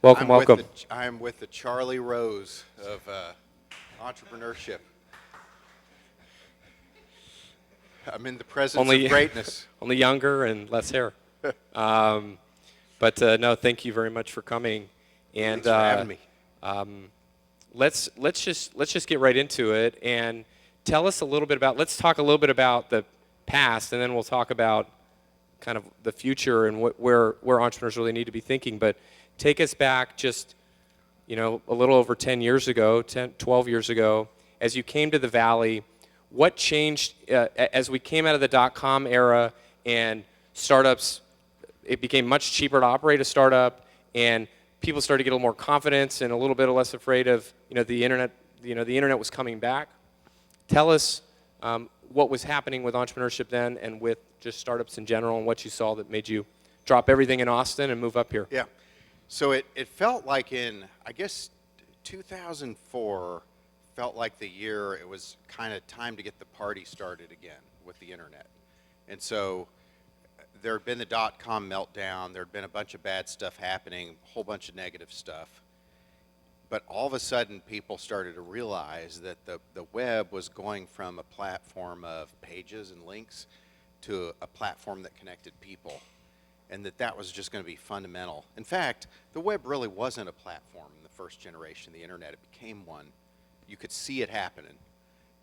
Welcome, welcome. I'm with the Charlie Rose of entrepreneurship. I'm in the presence of greatness. Only younger and less hair. But no, thank you very much for coming. And Thanks for having me. Let's just get right into it and tell us a little bit about. Let's talk a little bit about the past, and then we'll talk about kind of the future and where entrepreneurs really need to be thinking. But take us back just, a little over 10 years ago, 12 years ago, as you came to the Valley. What changed as we came out of the dot-com era and startups? It became much cheaper to operate a startup, and people started to get a little more confidence and a little bit less afraid of, the internet. The internet was coming back. Tell us what was happening with entrepreneurship then, and with just startups in general, and what you saw that made you drop everything in Austin and move up here. Yeah. So it felt like in, I guess, 2004. Felt like the year it was kind of time to get the party started again with the internet. And so there had been the dot-com meltdown, there had been a bunch of bad stuff happening, a whole bunch of negative stuff. But all of a sudden people started to realize that the web was going from a platform of pages and links to a platform that connected people, and that was just going to be fundamental. In fact, the web really wasn't a platform in the first generation of the internet. It became one. You could see it happening.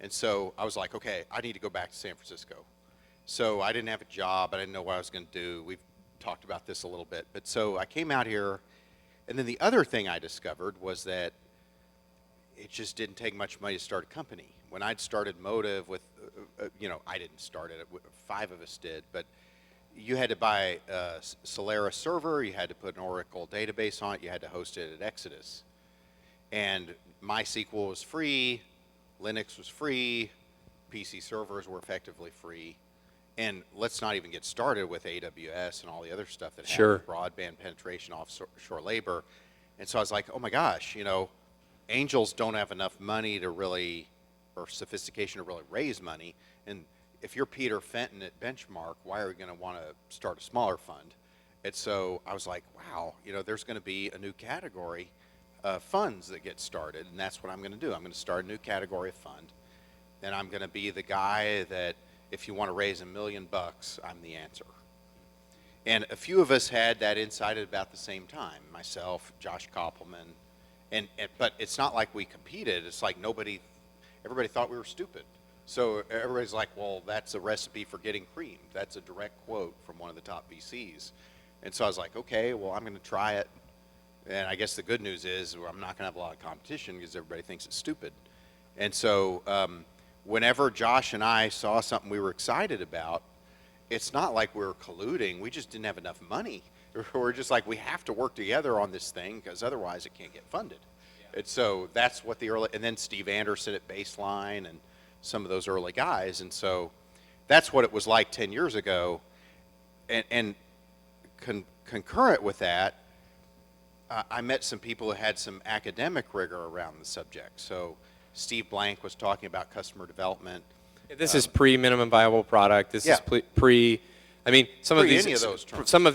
And so I was like, okay, I need to go back to San Francisco. So I didn't have a job. I didn't know what I was going to do. We've talked about this a little bit. But so I came out here, and then the other thing I discovered was that it just didn't take much money to start a company. When I'd started Motive with, I didn't start it, 5 of us did, but you had to buy a Solaris server, you had to put an Oracle database on it, you had to host it at Exodus. And MySQL was free, Linux was free, PC servers were effectively free, and let's not even get started with AWS and all the other stuff that Sure. happened, broadband penetration, offshore labor. And so I was like, oh my gosh, angels don't have enough money to really, or sophistication to really raise money. And if you're Peter Fenton at Benchmark, why are we going to want to start a smaller fund? And so I was like, wow, there's going to be a new category funds that get started, and that's what I'm going to do. I'm going to start a new category of fund, and I'm going to be the guy that if you want to raise $1 million, I'm the answer. And a few of us had that insight at about the same time. Myself, Josh Koppelman, but it's not like we competed. It's like everybody thought we were stupid. So everybody's like, well, that's a recipe for getting creamed. That's a direct quote from one of the top VCs. And so I was like, okay, well, I'm going to try it. And I guess the good news is I'm not going to have a lot of competition because everybody thinks it's stupid. And so whenever Josh and I saw something we were excited about, it's not like we were colluding. We just didn't have enough money. We're just like, we have to work together on this thing because otherwise it can't get funded. Yeah. And so that's what and then Steve Anderson at Baseline and some of those early guys. And so that's what it was like 10 years ago. And concurrent with that, I met some people who had some academic rigor around the subject. So Steve Blank was talking about customer development. This is pre-minimum viable product. This is pre. I mean, some of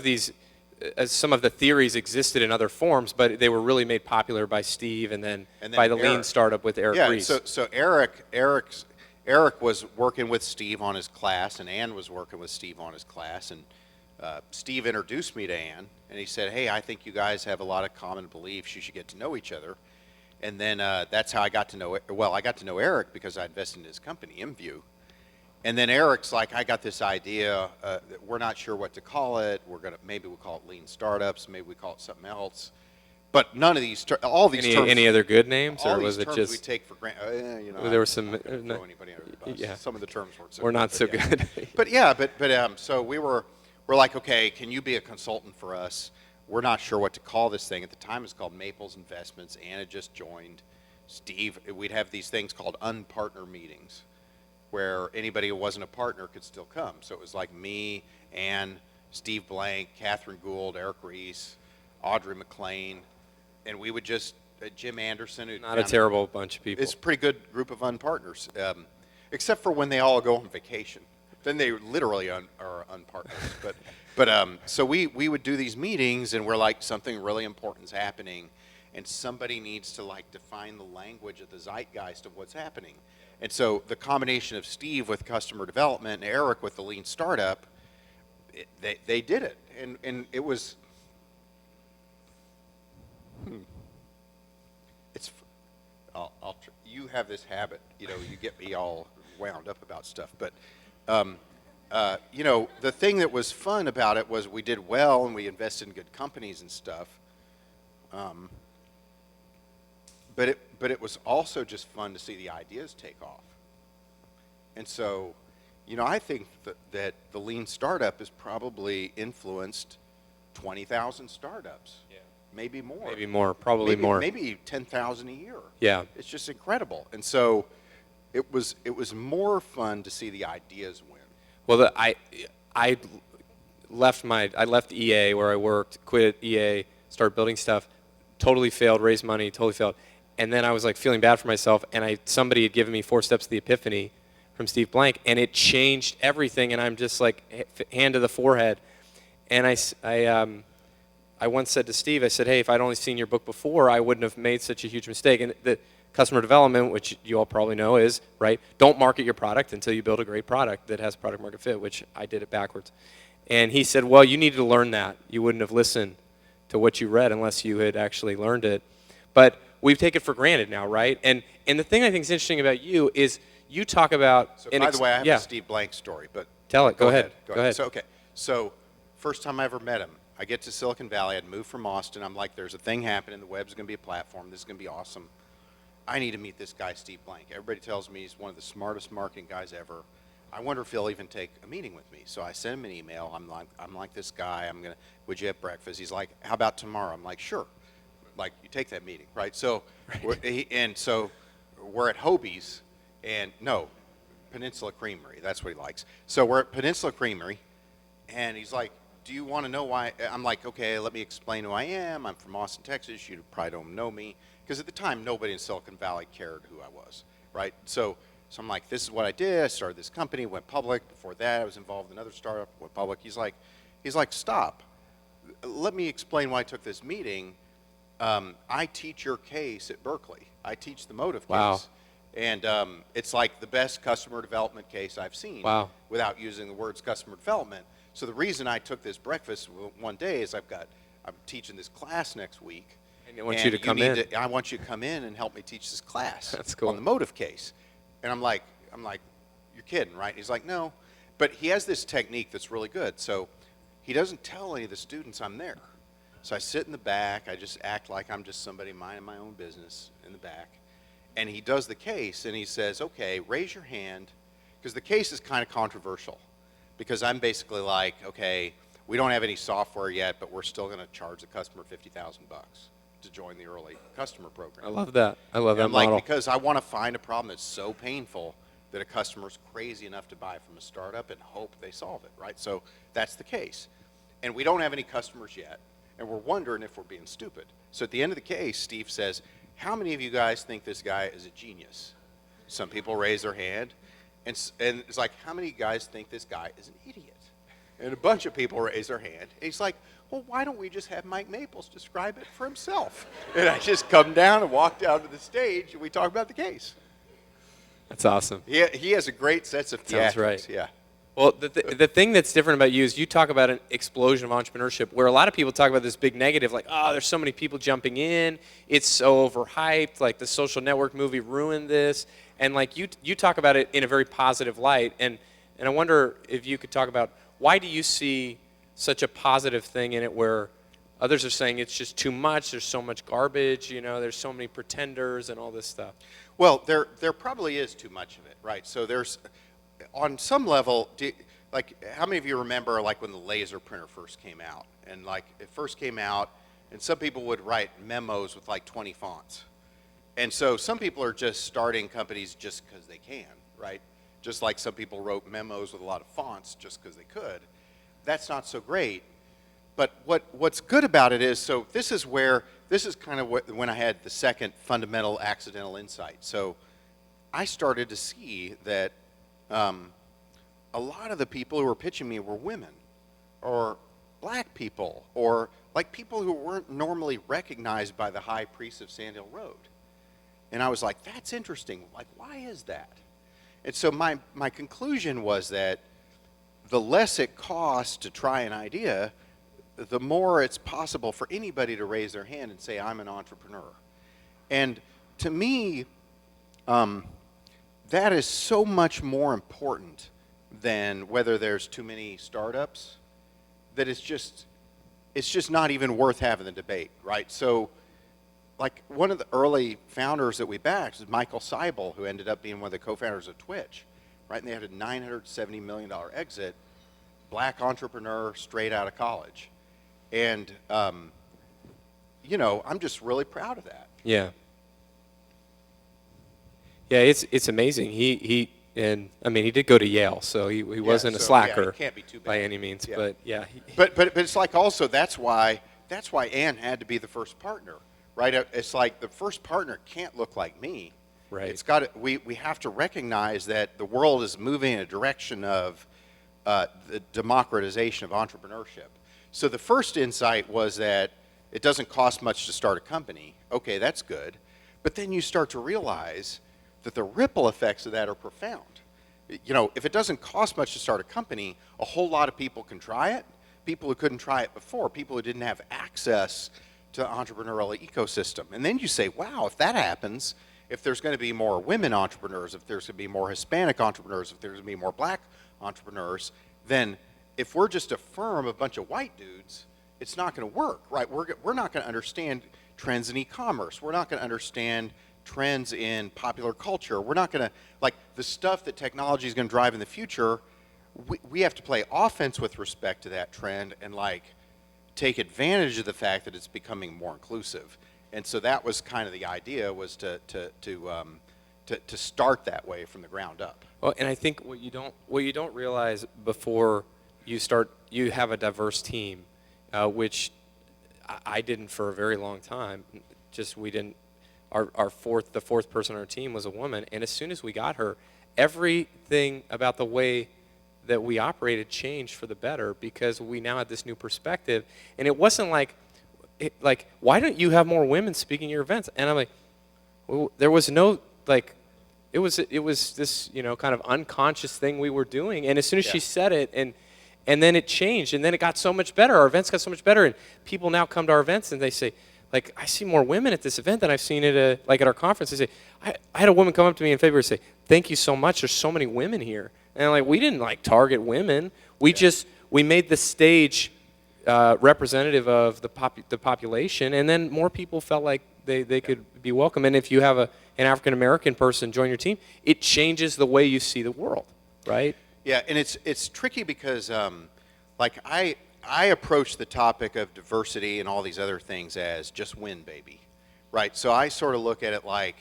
the theories existed in other forms, but they were really made popular by Steve, and then by the Lean startup with Eric Ries. So Eric was working with Steve on his class, and Ann was working with Steve on his class, and Steve introduced me to Ann, and he said, hey, I think you guys have a lot of common beliefs. You should get to know each other. And then that's how I got to know I got to know Eric because I invested in his company, ImView. And then Eric's like, I got this idea. That we're not sure what to call it. Maybe we'll call it Lean Startups. Maybe we call it something else. But none of these, all these terms. Any other good names, or was it just? We take for granted. There were some. Throw anybody under the bus. Yeah. Some of the terms weren't so. We're not so good. But so we're like, okay, can you be a consultant for us? We're not sure what to call this thing. At the time, it's called Maples Investments. Anna just joined. Steve, we'd have these things called unpartner meetings, where anybody who wasn't a partner could still come. So it was like me, Ann, Steve Blank, Catherine Gould, Eric Ries, Audrey McLean, and we would just, Jim Anderson. Not a terrible bunch of people. It's a pretty good group of unpartners, except for when they all go on vacation. Then they literally are unpartners. So we would do these meetings, and we're like, something really important is happening, and somebody needs to like define the language of the zeitgeist of what's happening. And so the combination of Steve with customer development and Eric with the lean startup, they did it, and it was. It's. You have this habit, you get me all wound up about stuff, but. The thing that was fun about it was we did well and we invested in good companies and stuff. But it was also just fun to see the ideas take off. And so, I think that the lean startup has probably influenced 20,000 startups. Yeah. Maybe more. Maybe more, probably more. Maybe 10,000 a year. Yeah. It's just incredible. And so it was more fun to see the ideas win. Well, I left EA where I worked, quit EA, started building stuff, totally failed, raised money, totally failed. And then I was like feeling bad for myself, and somebody had given me 4 Steps to the Epiphany from Steve Blank, and it changed everything, and I'm just like hand to the forehead. And I once said to Steve, I said, hey, if I'd only seen your book before, I wouldn't have made such a huge mistake. And the customer development, which you all probably know is, right, don't market your product until you build a great product that has product market fit, which I did it backwards. And he said, well, you needed to learn that. You wouldn't have listened to what you read unless you had actually learned it. But we've taken it for granted now, right? And the thing I think is interesting about you is you talk about... So by the way, I have a Steve Blank story, but... Tell it. Go ahead. Go ahead. So first time I ever met him, I get to Silicon Valley. I'd moved from Austin. I'm like, there's a thing happening. The web's going to be a platform. This is going to be awesome. I need to meet this guy, Steve Blank. Everybody tells me he's one of the smartest marketing guys ever. I wonder if he'll even take a meeting with me. So I sent him an email. I'm like this guy. Would you have breakfast? He's like, how about tomorrow? I'm like, sure. Like, you take that meeting, right? So, so we're at Hobie's, and no, Peninsula Creamery. That's what he likes. So we're at Peninsula Creamery, and he's like, do you want to know why? I'm like, okay, let me explain who I am. I'm from Austin, Texas. You probably don't know me. Because at the time, nobody in Silicon Valley cared who I was, right? So I'm like, this is what I did. I started this company, went public. Before that, I was involved in another startup, went public. He's like, stop. Let me explain why I took this meeting. I teach your case at Berkeley. I teach the motive case. And it's like the best customer development case I've seen without using the words customer development. So the reason I took this breakfast one day is I'm teaching this class next week. And I want you to come in. I want you to come in and help me teach this class. That's cool. On the motive case. And I'm like, you're kidding, right? He's like, no. But he has this technique that's really good. So he doesn't tell any of the students I'm there. So I sit in the back. I just act like I'm just somebody minding my own business in the back. And he does the case, and he says, okay, raise your hand. Because the case is kind of controversial. Because I'm basically like, okay, we don't have any software yet, but we're still going to charge the customer $50,000 to join the early customer program. I love that. I love that model. Like, because I want to find a problem that's so painful that a customer's crazy enough to buy from a startup and hope they solve it, right? So that's the case. And we don't have any customers yet, and we're wondering if we're being stupid. So at the end of the case, Steve says, how many of you guys think this guy is a genius? Some people raise their hand. And it's like, how many guys think this guy is an idiot? And a bunch of people raise their hand. And he's like, well, why don't we just have Mike Maples describe it for himself? And I just come down and walk down to the stage, and we talk about the case. That's awesome. He has a great sense of theatrics. Sounds right. Yeah. Well, the thing that's different about you is you talk about an explosion of entrepreneurship, where a lot of people talk about this big negative, like, oh, there's so many people jumping in, it's so overhyped, like the Social Network movie ruined this, and like you talk about it in a very positive light, and I wonder if you could talk about why do you see such a positive thing in it where others are saying it's just too much, there's so much garbage, there's so many pretenders and all this stuff. Well, there probably is too much of it, right? So there's, on some level, like, how many of you remember, like, when the laser printer first came out? And, like, it first came out, and some people would write memos with, like, 20 fonts. And so some people are just starting companies just because they can, right? Just like some people wrote memos with a lot of fonts just because they could. That's not so great. But what's good about it is, so this is kind of when I had the second fundamental accidental insight. So I started to see that a lot of the people who were pitching me were women or black people or like people who weren't normally recognized by the high priests of Sand Hill Road. And I was like, that's interesting. Like, why is that? And so my conclusion was that the less it costs to try an idea, the more it's possible for anybody to raise their hand and say, I'm an entrepreneur. And to me, that is so much more important than whether there's too many startups, that it's just not even worth having the debate, right? So, like, one of the early founders that we backed is Michael Seibel, who ended up being one of the co-founders of Twitch, right? And they had a $970 million exit, black entrepreneur, straight out of college. And, you know, I'm just really proud of that. Yeah. Yeah, it's amazing. He did go to Yale, so he wasn't a slacker it can't be too bad. By any means. Yeah. But yeah. But it's like also that's why Ann had to be the first partner, right? It's like the first partner can't look like me. Right. It's got we have to recognize that the world is moving in a direction of the democratization of entrepreneurship. So the first insight was that it doesn't cost much to start a company. Okay, that's good. But then you start to realize that the ripple effects of that are profound. You know, if it doesn't cost much to start a company, a whole lot of people can try it. People who couldn't try it before, people who didn't have access to the entrepreneurial ecosystem. And then you say, wow, if that happens, if there's going to be more women entrepreneurs, if there's going to be more Hispanic entrepreneurs, if there's going to be more black entrepreneurs, then if we're just a firm of a bunch of white dudes, it's not going to work, right? We're not going to understand trends in e-commerce. We're not going to understand trends in popular culture. We're not going to, like, the stuff that technology is going to drive in the future, we have to play offense with respect to that trend and, like, take advantage of the fact that it's becoming more inclusive. And so that was kind of the idea, was to start that way from the ground up. Well, and I think what you don't realize before you have a diverse team, which I didn't for a very long time. Just we didn't. The fourth person on our team was a woman, and as soon as we got her, everything about the way that we operated changed for the better, because we now had this new perspective. And it wasn't like why don't you have more women speaking at your events? And I'm like, well, there was no, like, it was this, you know, kind of unconscious thing we were doing. And as soon as she said it, and then it changed, and then it got so much better. Our events got so much better, and people now come to our events and they say, like, I see more women at this event than I've seen at at our conference. They say, I had a woman come up to me in February and say, thank you so much. There's so many women here. And I'm like, we didn't, like, target women. We made the stage representative of the population, and then more people felt like they could be welcome. And if you have an African-American person join your team, it changes the way you see the world, right? Yeah, and it's tricky because, like, I approach the topic of diversity and all these other things as just win, baby, right? So I sort of look at it like,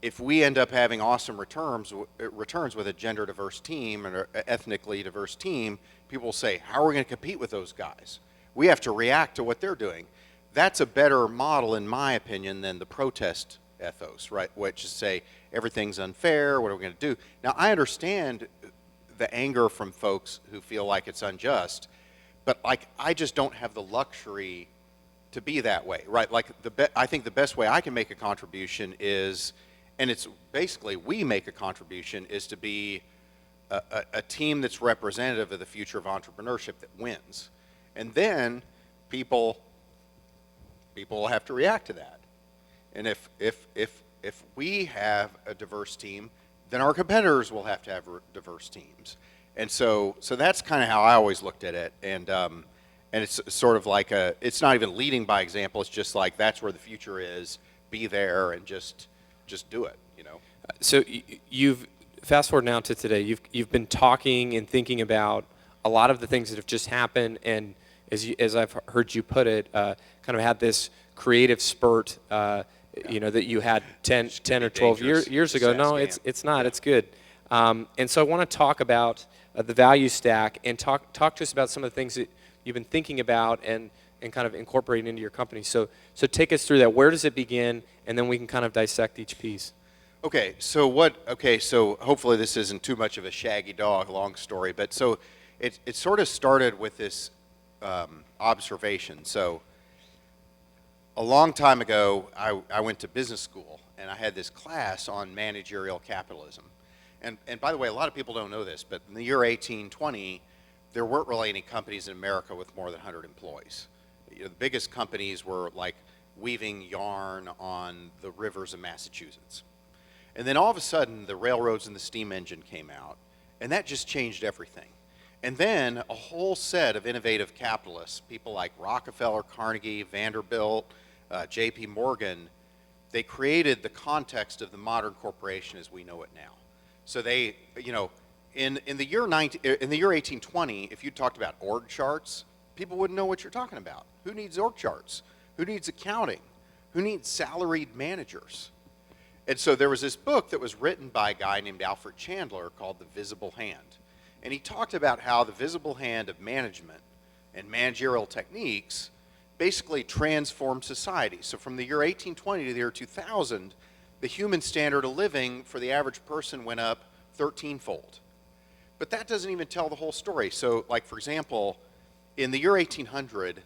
if we end up having awesome returns with a gender diverse team and an ethnically diverse team, people will say, how are we going to compete with those guys? We have to react to what they're doing. That's a better model, in my opinion, than the protest ethos, right? Which is say, everything's unfair, what are we going to do? Now, I understand the anger from folks who feel like it's unjust, but, like, I just don't have the luxury to be that way, right? Like, I think the best way I can make a contribution is, and it's basically we make a contribution, is to be a team that's representative of the future of entrepreneurship that wins. And then people will have to react to that. And if we have a diverse team, then our competitors will have to have diverse teams. And so that's kind of how I always looked at it. And it's sort of like it's not even leading by example. It's just like, that's where the future is. Be there and just do it, you know. So you've fast forward now to today. You've been talking and thinking about a lot of the things that have just happened, and as I've heard you put it, kind of had this creative spurt. You know, that you had 10 or 12 years ago. No, it's not. Yeah. It's good. And so I want to talk about the value stack, and talk to us about some of the things that you've been thinking about and kind of incorporating into your company. So take us through that. Where does it begin? And then we can kind of dissect each piece. So hopefully this isn't too much of a shaggy dog, long story, but so it sort of started with this observation. So a long time ago, I went to business school, and I had this class on managerial capitalism. And by the way, a lot of people don't know this, but in the year 1820, there weren't really any companies in America with more than 100 employees. The biggest companies were like weaving yarn on the rivers of Massachusetts. And then all of a sudden, the railroads and the steam engine came out, and that just changed everything. And then a whole set of innovative capitalists, people like Rockefeller, Carnegie, Vanderbilt, J.P. Morgan, they created the context of the modern corporation as we know it now. So they, in the year 1820, if you talked about org charts, people wouldn't know what you're talking about. Who needs org charts? Who needs accounting? Who needs salaried managers? And so there was this book that was written by a guy named Alfred Chandler called The Visible Hand. And he talked about how the visible hand of management and managerial techniques basically transformed society. So from the year 1820 to the year 2000, the human standard of living for the average person went up 13-fold. But that doesn't even tell the whole story. So like, for example, in the year 1800,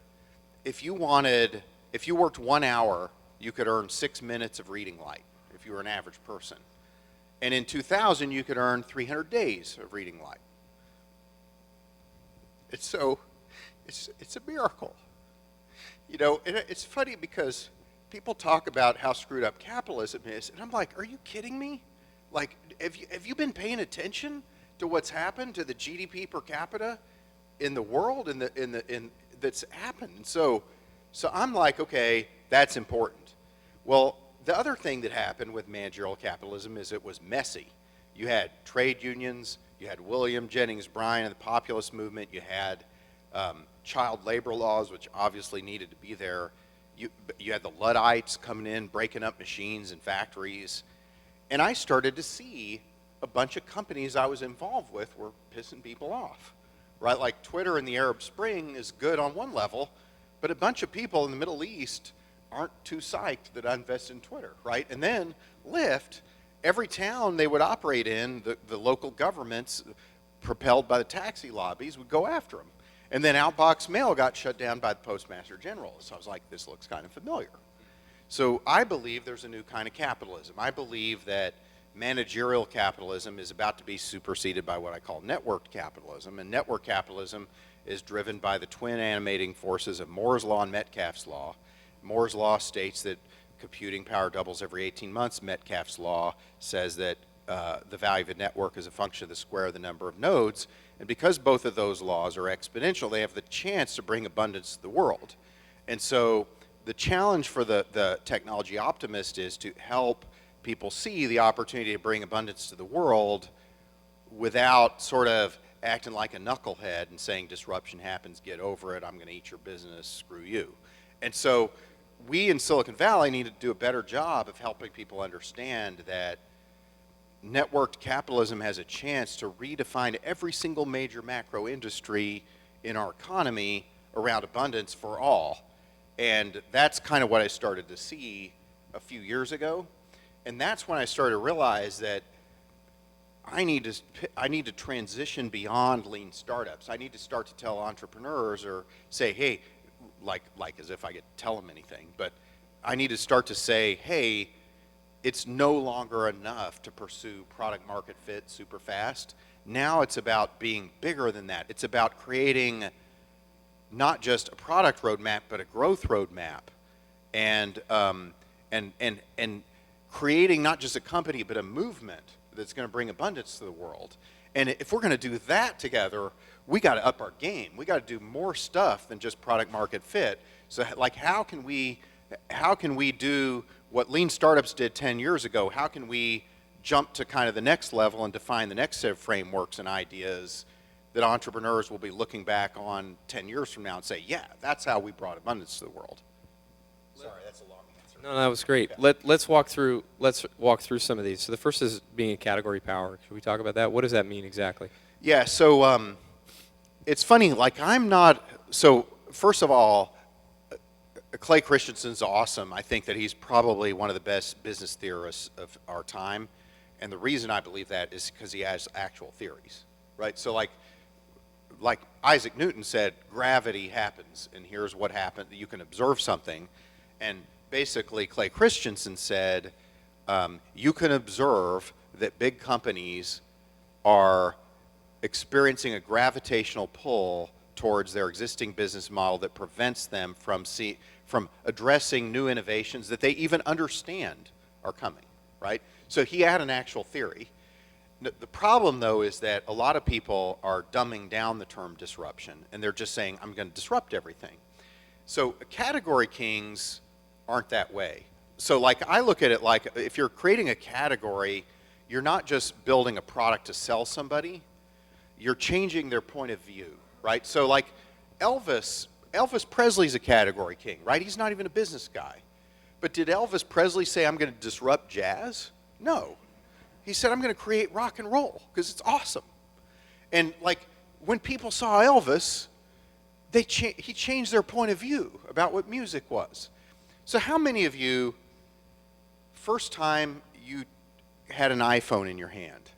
if you worked 1 hour, you could earn 6 minutes of reading light if you were an average person. And in 2000, you could earn 300 days of reading light. It's a miracle. And it's funny because people talk about how screwed up capitalism is, and I'm like, are you kidding me? Like, have you been paying attention to what's happened to the GDP per capita in the world that's happened? And so I'm like, okay, that's important. Well, the other thing that happened with managerial capitalism is it was messy. You had trade unions, you had William Jennings Bryan and the populist movement, you had child labor laws, which obviously needed to be there. You had the Luddites coming in, breaking up machines and factories. And I started to see a bunch of companies I was involved with were pissing people off, right? Like Twitter in the Arab Spring is good on one level, but a bunch of people in the Middle East aren't too psyched that I invest in Twitter, right? And then Lyft, every town they would operate in, the local governments, propelled by the taxi lobbies, would go after them. And then Outbox Mail got shut down by the Postmaster General. So I was like, this looks kind of familiar. So I believe there's a new kind of capitalism. I believe that managerial capitalism is about to be superseded by what I call networked capitalism. And network capitalism is driven by the twin animating forces of Moore's Law and Metcalfe's Law. Moore's Law states that computing power doubles every 18 months. Metcalfe's Law says that the value of a network is a function of the square of the number of nodes. And because both of those laws are exponential, they have the chance to bring abundance to the world. And so the challenge for the technology optimist is to help people see the opportunity to bring abundance to the world without sort of acting like a knucklehead and saying disruption happens, get over it, I'm going to eat your business, screw you. And so we in Silicon Valley need to do a better job of helping people understand that networked capitalism has a chance to redefine every single major macro industry in our economy around abundance for all. And that's kind of what I started to see a few years ago. And that's when I started to realize that I need to transition beyond lean startups. I need to start to tell entrepreneurs or say, hey, like as if I could tell them anything, but I need to start to say, hey, it's no longer enough to pursue product market fit super fast. Now it's about being bigger than that. It's about creating not just a product roadmap, but a growth roadmap, and creating not just a company, but a movement that's going to bring abundance to the world. And if we're going to do that together, we got to up our game. We got to do more stuff than just product market fit. So like, how can we do what lean startups did 10 years ago? How can we jump to kind of the next level and define the next set of frameworks and ideas that entrepreneurs will be looking back on 10 years from now and say, yeah, that's how we brought abundance to the world. Sorry, that's a long answer. No, that was great. Yeah. Let's walk through some of these. So the first is being a category power. Should we talk about that? What does that mean exactly? Yeah, so it's funny, like so first of all, Clay Christensen's awesome. I think that he's probably one of the best business theorists of our time. And the reason I believe that is because he has actual theories, right? So like Isaac Newton said, gravity happens, and here's what happened. You can observe something. And basically, Clay Christensen said, you can observe that big companies are experiencing a gravitational pull towards their existing business model that prevents them from addressing new innovations that they even understand are coming, right? So he had an actual theory. The problem, though, is that a lot of people are dumbing down the term disruption, and they're just saying, I'm going to disrupt everything. So category kings aren't that way. So like I look at it like if you're creating a category, you're not just building a product to sell somebody, you're changing their point of view, right? So like Elvis Presley's a category king, right? He's not even a business guy. But did Elvis Presley say, I'm going to disrupt jazz? No. He said, I'm going to create rock and roll because it's awesome. And like when people saw Elvis, he changed their point of view about what music was. So how many of you, first time you had an iPhone in your hand,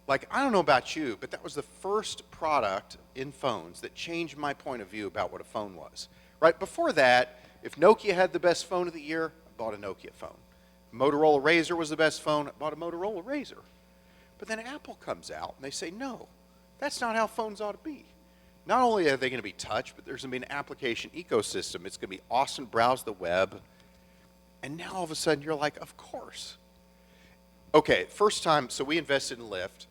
like, I don't know about you, but that was the first product in phones that changed my point of view about what a phone was. Right before that, if Nokia had the best phone of the year, I bought a Nokia phone. Motorola Razr was the best phone, I bought a Motorola Razr. But then Apple comes out and they say, no, that's not how phones ought to be. Not only are they going to be touch, but there's going to be an application ecosystem. It's going to be awesome, browse the web. And now all of a sudden you're like, of course. Okay, first time, so we invested in Lyft.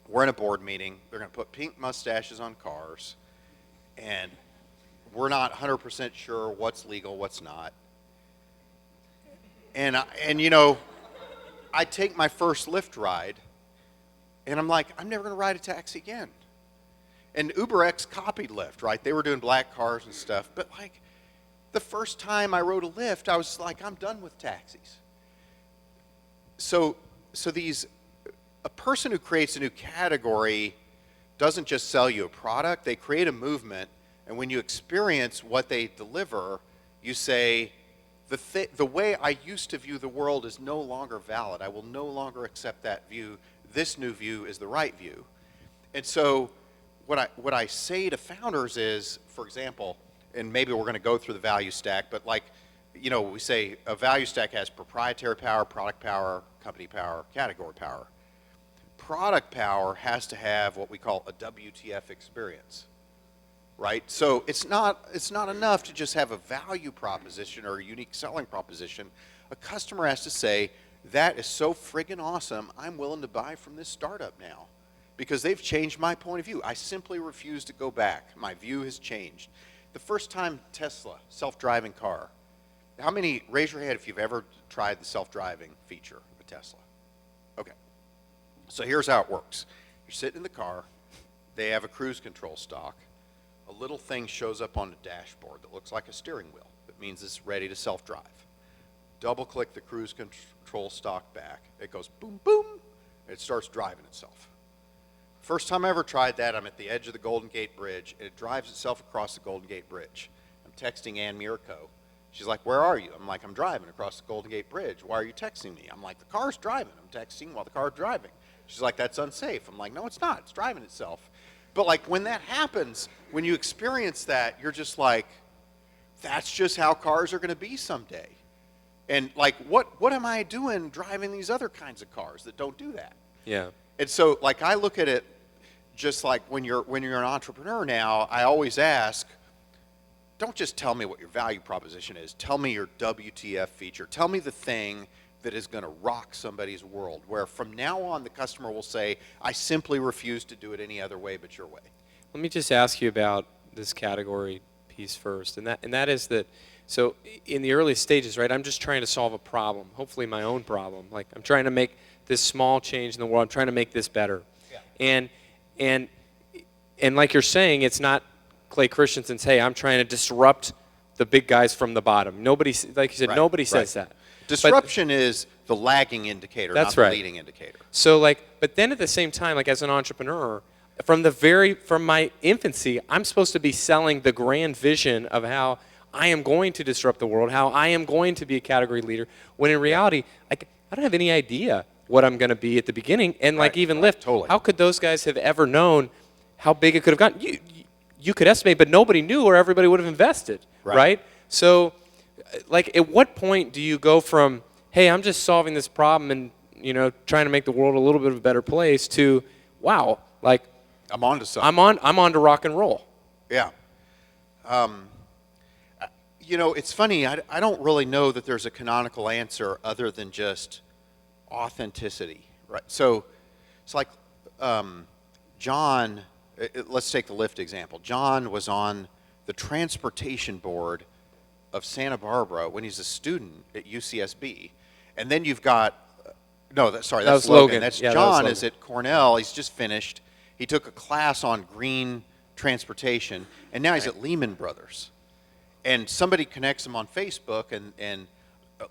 We're in a board meeting. They're going to put pink mustaches on cars. And we're not 100% sure what's legal, what's not. And you know, I take my first Lyft ride, and I'm like, I'm never going to ride a taxi again. And UberX copied Lyft, right? They were doing black cars and stuff. But like, the first time I rode a Lyft, I was like, I'm done with taxis. So a person who creates a new category doesn't just sell you a product, they create a movement, and when you experience what they deliver, you say, the way I used to view the world is no longer valid. I will no longer accept that view. This new view is the right view. And so what I say to founders is, for example, and maybe we're going to go through the value stack, but like, you know, we say a value stack has proprietary power, product power, company power, category power. Product power has to have what we call a WTF experience, right? So it's not enough to just have a value proposition or a unique selling proposition. A customer has to say, that is so friggin' awesome, I'm willing to buy from this startup now because they've changed my point of view. I simply refuse to go back. My view has changed. The first time Tesla, self-driving car, how many, raise your hand if you've ever tried the self-driving feature of a Tesla. Okay. So here's how it works. You're sitting in the car. They have a cruise control stalk. A little thing shows up on the dashboard that looks like a steering wheel. That means it's ready to self-drive. Double-click the cruise control stalk back. It goes boom, boom, and it starts driving itself. First time I ever tried that, I'm at the edge of the Golden Gate Bridge, and it drives itself across the Golden Gate Bridge. I'm texting Ann Mirko. She's like, where are you? I'm like, I'm driving across the Golden Gate Bridge. Why are you texting me? I'm like, the car's driving. I'm texting while the car's driving. She's like, that's unsafe. I'm like, no, it's not. It's driving itself. But like when that happens, when you experience that, you're just like, that's just how cars are going to be someday. And like, what am I doing driving these other kinds of cars that don't do that? Yeah. And so like I look at it just like when you're an entrepreneur now, I always ask, don't just tell me what your value proposition is. Tell me your WTF feature. Tell me the thing that is going to rock somebody's world, where from now on the customer will say, I simply refuse to do it any other way but your way. Let me just ask you about this category piece first, and that is that, so in the early stages, right, I'm just trying to solve a problem, hopefully my own problem. Like I'm trying to make this small change in the world. I'm trying to make this better. Yeah. And like you're saying, it's not Clay Christensen's, hey, I'm trying to disrupt the big guys from the bottom. Nobody, like you said, right, nobody says that. Disruption is the lagging indicator, not the leading indicator. So like, but then at the same time, like as an entrepreneur, from my infancy, I'm supposed to be selling the grand vision of how I am going to disrupt the world, how I am going to be a category leader, when in reality, like, I don't have any idea what I'm going to be at the beginning. And like even Lyft, totally. how could those guys have ever known how big it could have gotten? You could estimate, but nobody knew, or everybody would have invested, right? So, like, at what point do you go from, hey, I'm just solving this problem and, you know, trying to make the world a little bit of a better place, to, wow, like, I'm on to something. I'm on to rock and roll. Yeah. You know, it's funny. I don't really know that there's a canonical answer other than just authenticity, right? So it's like John. Let's take the Lyft example. John was on the transportation board of Santa Barbara when he's a student at UCSB, and then you've got that's Logan. That's John is at Cornell. He's just finished. He took a class on green transportation, and now he's at Lehman Brothers. And somebody connects him on Facebook, and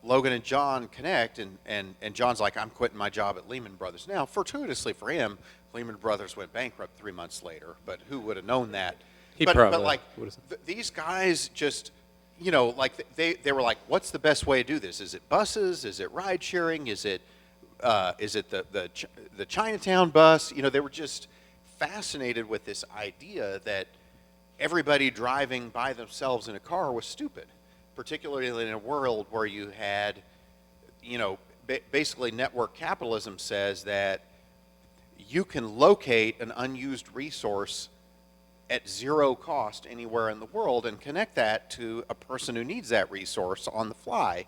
Logan and John connect, and John's like, I'm quitting my job at Lehman Brothers. Now, fortuitously for him, Lehman Brothers went bankrupt 3 months later, but who would have known that? But like, these guys just, you know, like they were like, what's the best way to do this? Is it buses? Is it ride sharing? Is it the Chinatown bus? You know, they were just fascinated with this idea that everybody driving by themselves in a car was stupid, particularly in a world where you had, you know, basically network capitalism says that you can locate an unused resource at zero cost anywhere in the world and connect that to a person who needs that resource on the fly.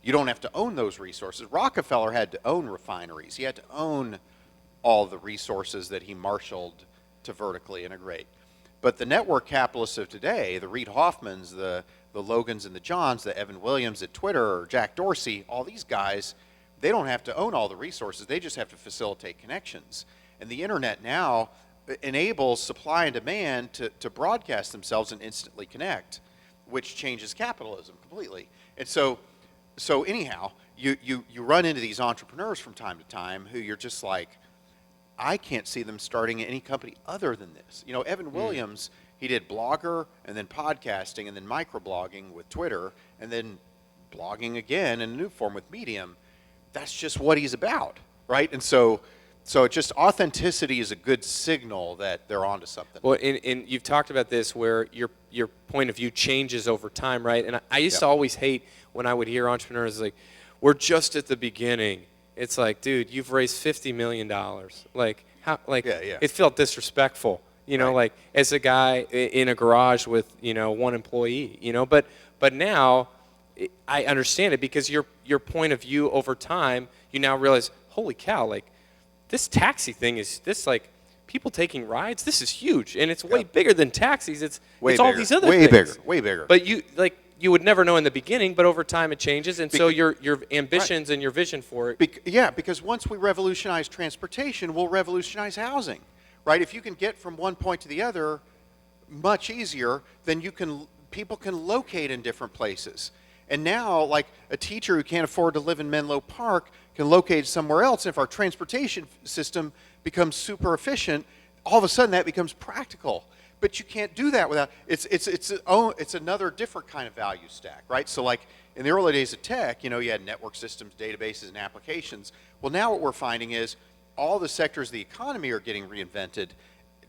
You don't have to own those resources. Rockefeller had to own refineries. He had to own all the resources that he marshaled to vertically integrate. But the network capitalists of today, the Reid Hoffmans, the Logans and the Johns, the Evan Williams at Twitter, or Jack Dorsey, all these guys, they don't have to own all the resources. They just have to facilitate connections. And the internet now enables supply and demand to broadcast themselves and instantly connect, which changes capitalism completely. And so anyhow, you run into these entrepreneurs from time to time who you're just like, I can't see them starting any company other than this. You know, Evan Williams, he did Blogger and then podcasting and then microblogging with Twitter and then blogging again in a new form with Medium. That's just what he's about, right? And so it's just authenticity is a good signal that they're onto something. Well, and you've talked about this where your point of view changes over time, right? And I used to always hate when I would hear entrepreneurs like, we're just at the beginning. It's like, dude, you've raised $50 million. Like, how? Like, it felt disrespectful, you know, like as a guy in a garage with, you know, one employee, you know. But now I understand it because your point of view over time, you now realize, holy cow, like this taxi thing is this like people taking rides. This is huge, and it's way bigger than taxis. It's all these other things. Way bigger. But you would never know in the beginning, but over time it changes, and so your ambitions and your vision for it. Because once we revolutionize transportation, we'll revolutionize housing, right? If you can get from one point to the other much easier, then people can locate in different places. And now, like a teacher who can't afford to live in Menlo Park can locate somewhere else. And if our transportation system becomes super efficient, all of a sudden that becomes practical. But you can't do that without it's another different kind of value stack, right? So like in the early days of tech, you know, you had network systems, databases, and applications. Well, now what we're finding is all the sectors of the economy are getting reinvented.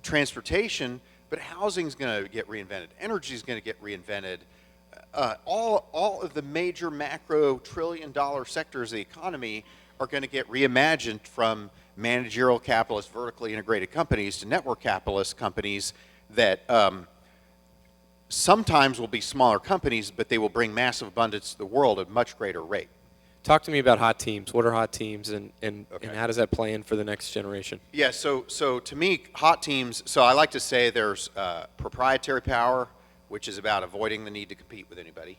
Transportation, but housing's going to get reinvented. Energy's going to get reinvented. All of the major macro trillion-dollar sectors of the economy are going to get reimagined from managerial capitalist, vertically integrated companies to network capitalist companies that sometimes will be smaller companies, but they will bring massive abundance to the world at a much greater rate. Talk to me about hot teams. What are hot teams, and how does that play in for the next generation? Yeah, so to me, hot teams, so I like to say there's proprietary power, which is about avoiding the need to compete with anybody.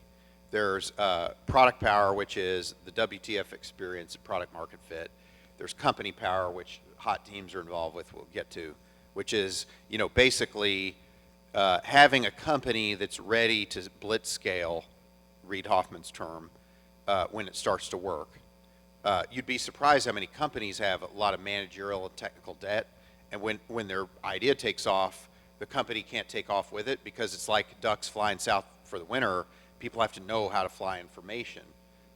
There's product power, which is the WTF experience, product market fit. There's company power, which hot teams are involved with, we'll get to, which is, you know, basically having a company that's ready to blitz scale, Reid Hoffman's term, when it starts to work. You'd be surprised how many companies have a lot of managerial and technical debt, and when their idea takes off, the company can't take off with it because it's like ducks flying south for the winter. People have to know how to fly information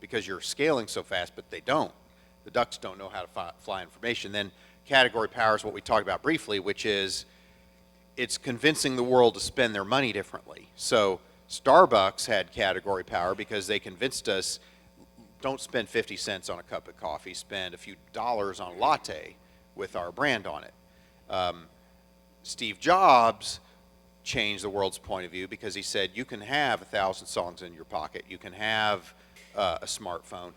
because you're scaling so fast, but they don't. The ducks don't know how to fly information. Then category power is what we talked about briefly, which is it's convincing the world to spend their money differently. So Starbucks had category power because they convinced us, don't spend 50 cents on a cup of coffee, spend a few dollars on a latte with our brand on it. Steve Jobs changed the world's point of view because he said you can have 1,000 songs in your pocket, you can have a smartphone.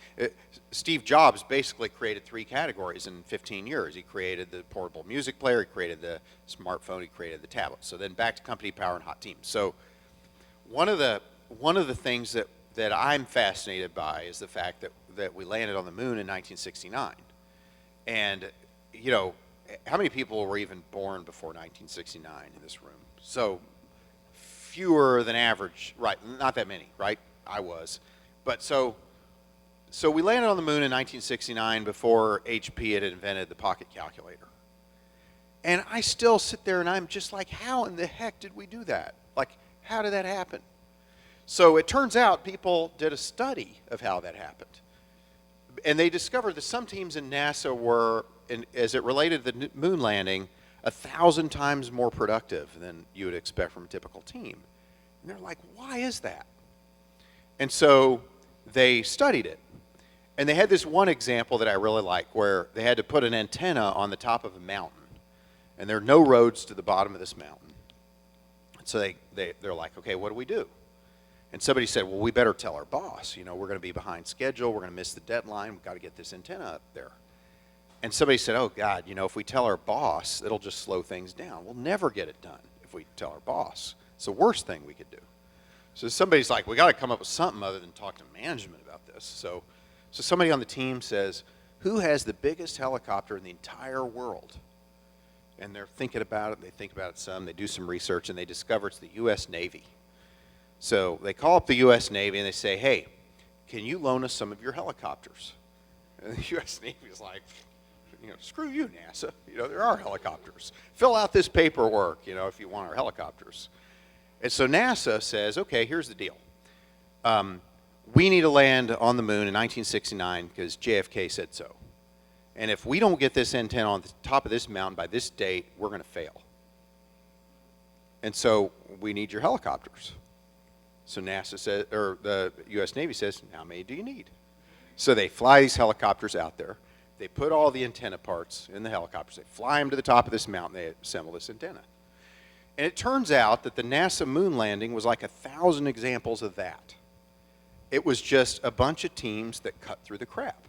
Steve Jobs basically created 3 categories in 15 years. He created the portable music player, he created the smartphone, he created the tablet. So then back to company power and hot teams. So one of the things that I'm fascinated by is the fact that we landed on the moon in 1969. And, you know, how many people were even born before 1969 in this room? So fewer than average, right? Not that many, right? I was. But so we landed on the moon in 1969 before HP had invented the pocket calculator. And I still sit there and I'm just like, how in the heck did we do that? Like, how did that happen? So it turns out people did a study of how that happened. And they discovered that some teams in NASA were, as it related to the moon landing, 1,000 times more productive than you would expect from a typical team. And they're like, why is that? And so they studied it. And they had this one example that I really like where they had to put an antenna on the top of a mountain. And there are no roads to the bottom of this mountain. So they're like, okay, what do we do? And somebody said, well, we better tell our boss. You know, we're going to be behind schedule. We're going to miss the deadline. We've got to get this antenna up there. And somebody said, oh, God, you know, if we tell our boss, it'll just slow things down. We'll never get it done if we tell our boss. It's the worst thing we could do. So somebody's like, we got to come up with something other than talk to management about this. So somebody on the team says, who has the biggest helicopter in the entire world? And they're thinking about it. They think about it some. They do some research, and they discover it's the U.S. Navy. So they call up the U.S. Navy, and they say, hey, can you loan us some of your helicopters? And the U.S. Navy is like, you know, screw you, NASA. You know, there are helicopters. Fill out this paperwork, you know, if you want our helicopters. And so NASA says, okay, here's the deal. We need to land on the moon in 1969 because JFK said so. And if we don't get this antenna on the top of this mountain by this date, we're going to fail. And so we need your helicopters. So NASA says, or the U.S. Navy says, how many do you need? So they fly these helicopters out there. They put all the antenna parts in the helicopters. They fly them to the top of this mountain. They assemble this antenna. And it turns out that the NASA moon landing was like 1,000 examples of that. It was just a bunch of teams that cut through the crap.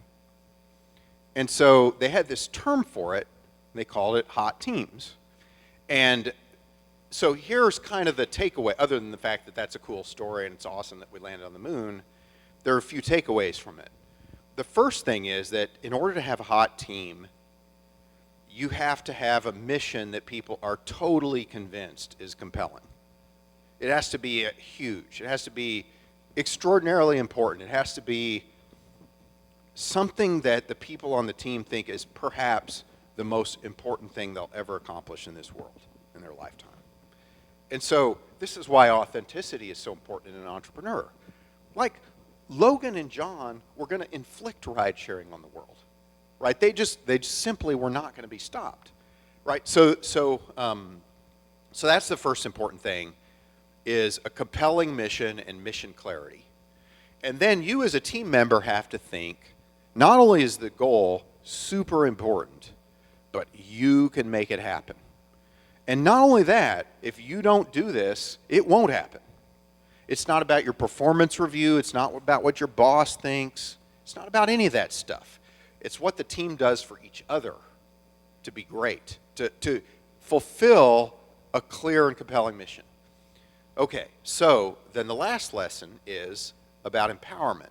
And so they had this term for it. They called it hot teams. And so here's kind of the takeaway, other than the fact that that's a cool story and it's awesome that we landed on the moon. There are a few takeaways from it. The first thing is that in order to have a hot team, you have to have a mission that people are totally convinced is compelling. It has to be huge. It has to be extraordinarily important. It has to be something that the people on the team think is perhaps the most important thing they'll ever accomplish in this world, in their lifetime. And so this is why authenticity is so important in an entrepreneur. Like Logan and John were going to inflict ride sharing on the world, right? They just simply were not going to be stopped, right? So that's the first important thing, is a compelling mission and mission clarity. And then you as a team member have to think, not only is the goal super important, but you can make it happen. And not only that, if you don't do this, it won't happen. It's not about your performance review. It's not about what your boss thinks. It's not about any of that stuff. It's what the team does for each other to be great, to fulfill a clear and compelling mission. Okay, so then the last lesson is about empowerment.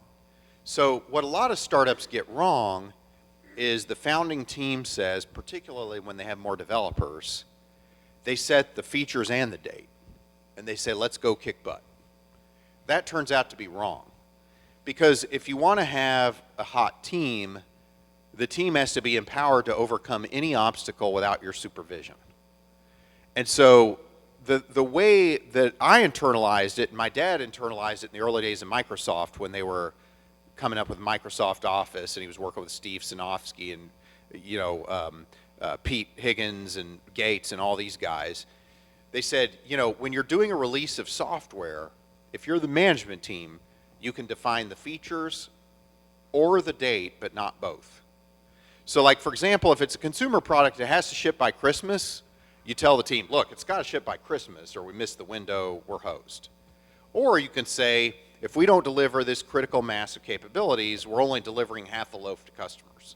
So what a lot of startups get wrong is the founding team says, particularly when they have more developers, they set the features and the date, and they say, let's go kick butt. That turns out to be wrong. Because if you want to have a hot team, the team has to be empowered to overcome any obstacle without your supervision. And so the way that I internalized it, and my dad internalized it in the early days of Microsoft when they were coming up with Microsoft Office, and he was working with Steve Sinofsky and Pete Higgins and Gates and all these guys. They said, when you're doing a release of software, if you're the management team, you can define the features or the date, but not both. So like, for example, if it's a consumer product that has to ship by Christmas, you tell the team, look, it's got to ship by Christmas or we missed the window, we're hosed. Or you can say, if we don't deliver this critical mass of capabilities, we're only delivering half the loaf to customers.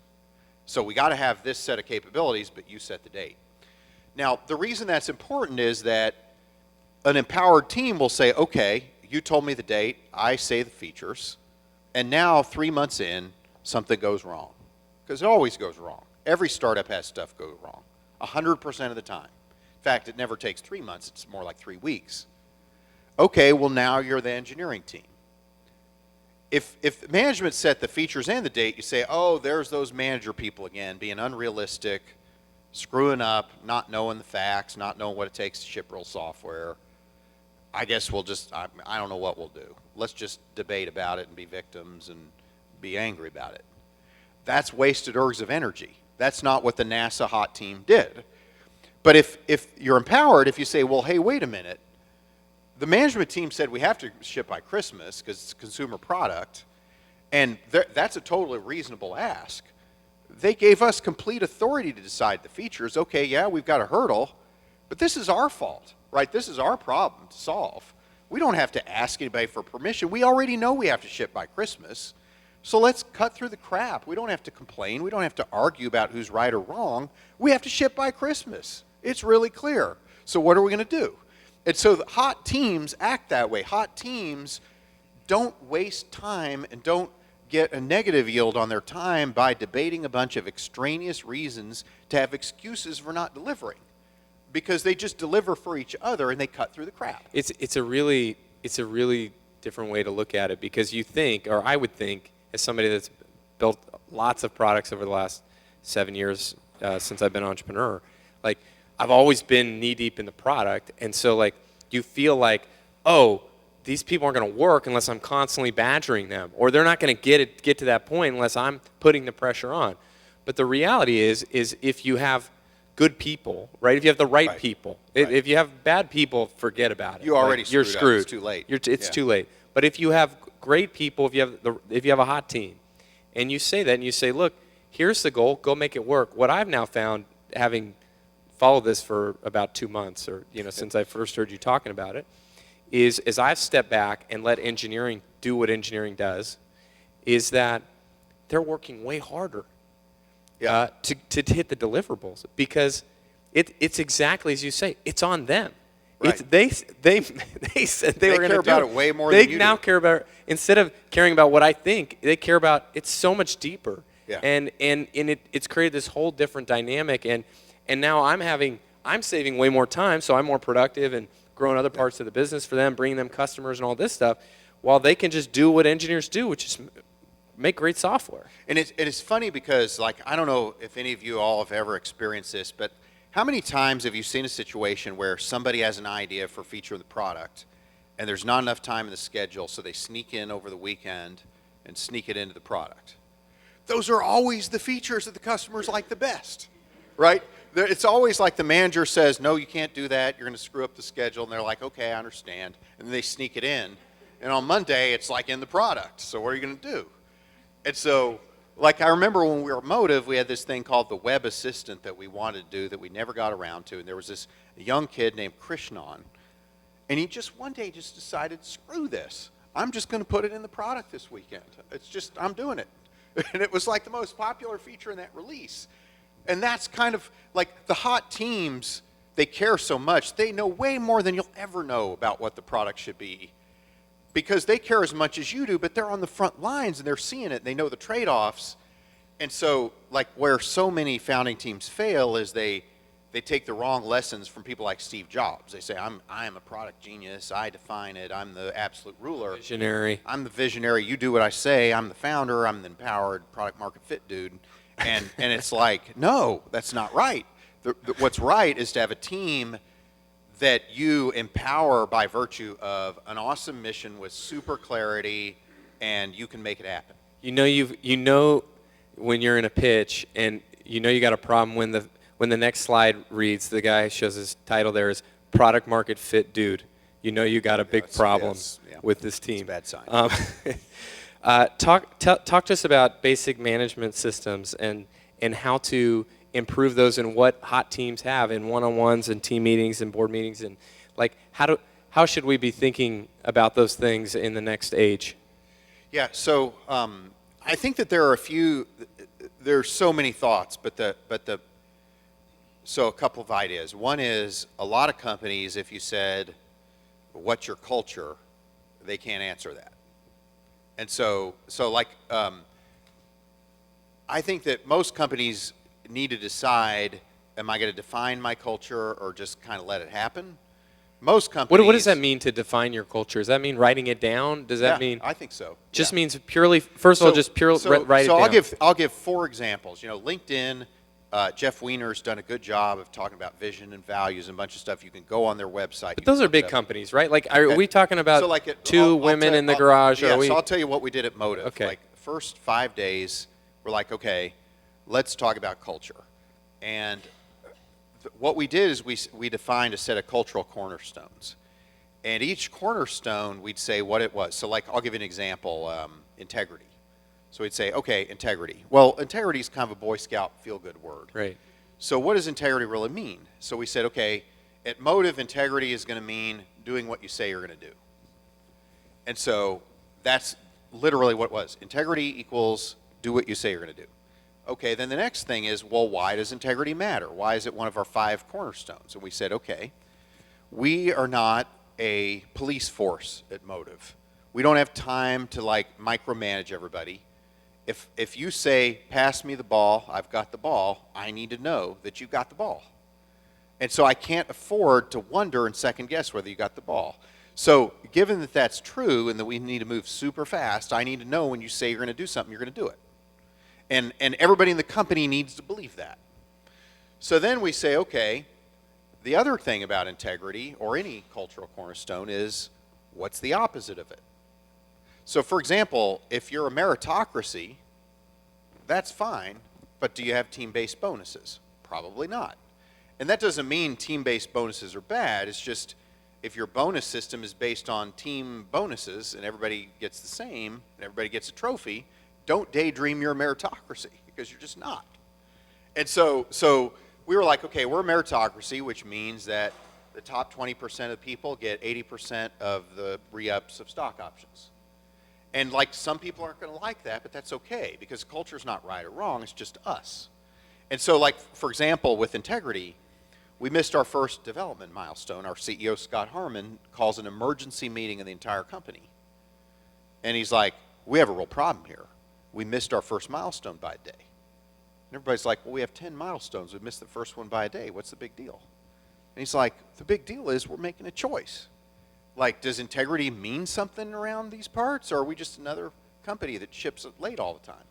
So we got to have this set of capabilities, but you set the date. Now, the reason that's important is that an empowered team will say, okay, you told me the date, I say the features, and now 3 months in, something goes wrong. Because it always goes wrong. Every startup has stuff go wrong, 100% of the time. In fact, it never takes 3 months, it's more like 3 weeks. Okay, well now you're the engineering team. If management set the features and the date, you say, oh, there's those manager people again, being unrealistic, screwing up, not knowing the facts, not knowing what it takes to ship real software. I guess we'll just, I don't know what we'll do. Let's just debate about it and be victims and be angry about it. That's wasted ergs of energy. That's not what the NASA hot team did. But if you're empowered, if you say, well, hey, wait a minute, the management team said we have to ship by Christmas because it's a consumer product, and that's a totally reasonable ask. They gave us complete authority to decide the features. Okay, yeah, we've got a hurdle, but this is our fault, right? This is our problem to solve. We don't have to ask anybody for permission. We already know we have to ship by Christmas. So let's cut through the crap. We don't have to complain. We don't have to argue about who's right or wrong. We have to ship by Christmas. It's really clear. So what are we going to do? And so the hot teams act that way. Hot teams don't waste time and don't get a negative yield on their time by debating a bunch of extraneous reasons to have excuses for not delivering. Because they just deliver for each other and they cut through the crap. It's a really different way to look at it, because you think, or I would think, as somebody that's built lots of products over the last 7 years since I've been an entrepreneur, like I've always been knee deep in the product, and so like you feel like, oh, these people aren't going to work unless I'm constantly badgering them, or they're not going to get to that point unless I'm putting the pressure on. But the reality is if you have good people, right? If you have the right people, if you have bad people, forget about it. You already you're screwed. It's too late. It's too late. But if you have great people, if you have a hot team, and you say that, and you say, look, here's the goal, go make it work. What I've now found, having followed this for about 2 months, or since I first heard you talking about it, is as I've stepped back and let engineering do what engineering does, is that they're working way harder to hit the deliverables, because it's exactly as you say, it's on them. Right. They said they were going to care about it way more than you do. They now care about it. Instead of caring about what I think, they care about it's so much deeper. Yeah. And it's created this whole different dynamic, and now I'm saving way more time, so I'm more productive and growing other parts of the business for them, bringing them customers and all this stuff, while they can just do what engineers do, which is make great software. And it's funny because, like, I don't know if any of you all have ever experienced this, but how many times have you seen a situation where somebody has an idea for a feature of the product and there's not enough time in the schedule, so they sneak in over the weekend and sneak it into the product? Those are always the features that the customers like the best, right? It's always like the manager says, no, you can't do that, you're going to screw up the schedule, and they're like, okay, I understand, and then they sneak it in, and on Monday it's like in the product, so what are you going to do? And so, like, I remember when we were at Motive, we had this thing called the web assistant that we wanted to do that we never got around to, and there was this young kid named Krishnan, and he just one day just decided, screw this, I'm just going to put it in the product this weekend. It's just, I'm doing it. And it was like the most popular feature in that release. And that's kind of like the hot teams, they care so much. They know way more than you'll ever know about what the product should be, because they care as much as you do, but they're on the front lines and they're seeing it and they know the trade-offs. And so, like, where so many founding teams fail is they take the wrong lessons from people like Steve Jobs. They say, I am a product genius, I define it, I'm the absolute ruler. Visionary. I'm the visionary, you do what I say, I'm the founder, I'm the empowered product market fit dude. And it's like, no, that's not right. What's right is to have a team that you empower by virtue of an awesome mission with super clarity, and you can make it happen. You know when you're in a pitch and you know you got a problem when the next slide reads, the guy shows his title there is product market fit dude. You know you got a big problem with this team. It's a bad sign. Talk to us about basic management systems and how to improve those and what hot teams have in one-on-ones and team meetings and board meetings, and like how should we be thinking about those things in the next age? Yeah, so I think that there's so many thoughts, so a couple of ideas. One is a lot of companies, if you said, what's your culture, they can't answer that. And so like, I think that most companies need to decide, am I going to define my culture or just kind of let it happen? Most companies... What does that mean to define your culture? Does that mean writing it down? Does that mean... I think so. Just means purely, first of all, just purely write it down. So I'll give 4 examples. You know, LinkedIn, Jeff Wiener's done a good job of talking about vision and values and a bunch of stuff. You can go on their website. But those are big companies, right? Like, are we talking about two women in the garage? Yeah, so I'll tell you what we did at Motive. Okay. Like, first 5 days, we're like, okay, let's talk about culture. And what we did is we defined a set of cultural cornerstones. And each cornerstone, we'd say what it was. So, like, I'll give you an example, integrity. So we'd say, okay, integrity. Well, integrity is kind of a Boy Scout feel-good word. Right. So what does integrity really mean? So we said, okay, at Motive, integrity is going to mean doing what you say you're going to do. And so that's literally what it was. Integrity equals do what you say you're going to do. Okay, then the next thing is, well, why does integrity matter? Why is it one of our 5 cornerstones? And we said, okay, we are not a police force at Motive. We don't have time to, like, micromanage everybody. If you say, pass me the ball, I've got the ball, I need to know that you got the ball. And so I can't afford to wonder and second guess whether you got the ball. So given that that's true and that we need to move super fast, I need to know when you say you're going to do something, you're going to do it. And everybody in the company needs to believe that. So then we say, okay, the other thing about integrity or any cultural cornerstone is, what's the opposite of it? So for example, if you're a meritocracy, that's fine, but do you have team-based bonuses? Probably not. And that doesn't mean team-based bonuses are bad. It's just if your bonus system is based on team bonuses and everybody gets the same and everybody gets a trophy, don't daydream you're a meritocracy, because you're just not. And so we were like, okay, we're a meritocracy, which means that the top 20% of people get 80% of the re-ups of stock options. And like, some people aren't going to like that, but that's okay, because culture's not right or wrong, it's just us. And so, like, for example, with integrity, we missed our first development milestone. Our CEO, Scott Harmon, calls an emergency meeting in the entire company. And he's like, we have a real problem here. We missed our first milestone by a day. And everybody's like, well, we have 10 milestones. We missed the first one by a day. What's the big deal? And he's like, the big deal is we're making a choice. Like, does integrity mean something around these parts, or are we just another company that ships late all the time?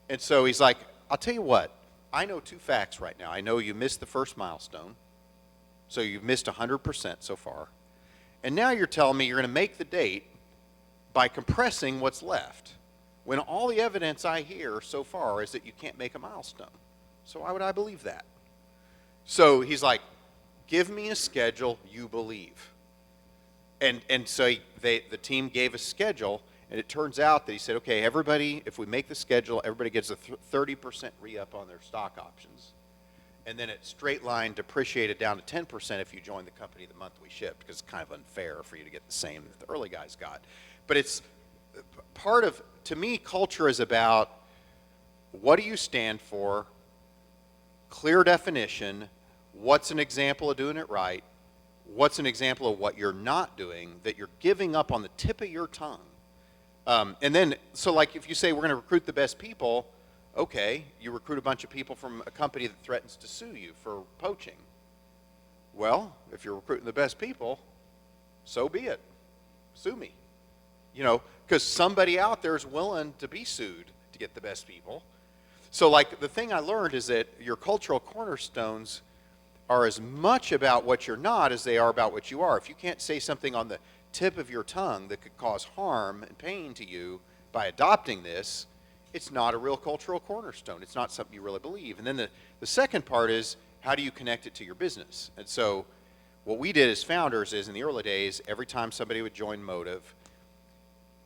And so he's like, I'll tell you what, I know 2 facts right now. I know you missed the first milestone, so you've missed 100% so far. And now you're telling me you're going to make the date by compressing what's left, when all the evidence I hear so far is that you can't make a milestone. So why would I believe that? So he's like, give me a schedule you believe. And so the team gave a schedule, and it turns out that he said, okay, everybody, if we make the schedule, everybody gets a 30% re-up on their stock options. And then it's straight line depreciated down to 10% if you join the company the month we shipped, because it's kind of unfair for you to get the same that the early guys got. But it's part of, to me, culture is about what do you stand for, clear definition, what's an example of doing it right, what's an example of what you're not doing that you're giving up on the tip of your tongue. And then, so like if you say we're going to recruit the best people, okay, you recruit a bunch of people from a company that threatens to sue you for poaching. Well, if you're recruiting the best people, so be it. Sue me. You know, because somebody out there is willing to be sued to get the best people. So like the thing I learned is that your cultural cornerstones, are as much about what you're not as they are about what you are. If you can't say something on the tip of your tongue that could cause harm and pain to you by adopting this, it's not a real cultural cornerstone. It's not something you really believe. And then the second part is, how do you connect it to your business? And so what we did as founders is, in the early days, every time somebody would join Motive,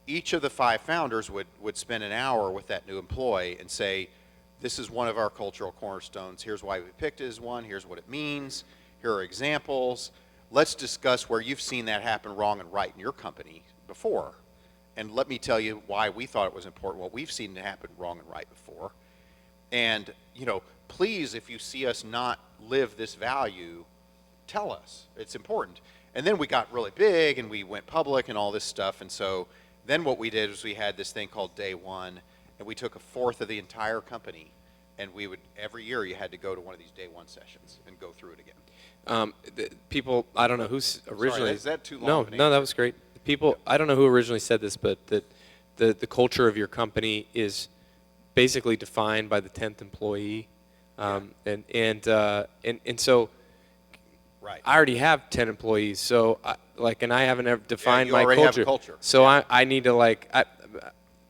each of the 5 founders would spend an hour with that new employee and say, this is one of our cultural cornerstones. Here's why we picked it as one. Here's what it means. Here are examples. Let's discuss where you've seen that happen wrong and right in your company before. And let me tell you why we thought it was important, what we've seen happen wrong and right before. And, please, if you see us not live this value, tell us. It's important. And then we got really big and we went public and all this stuff. And so then what we did was we had this thing called Day One, and we took a fourth of the entire company, and we would, every year you had to go to one of these Day One sessions and go through it again. People, I don't know who's originally. Sorry, is that too long? No, that was great. People, I don't know who originally said this, but that the culture of your company is basically defined by the 10th employee, and so. Right. I already have 10 employees, so and I haven't ever defined you my already culture. have culture. So I need to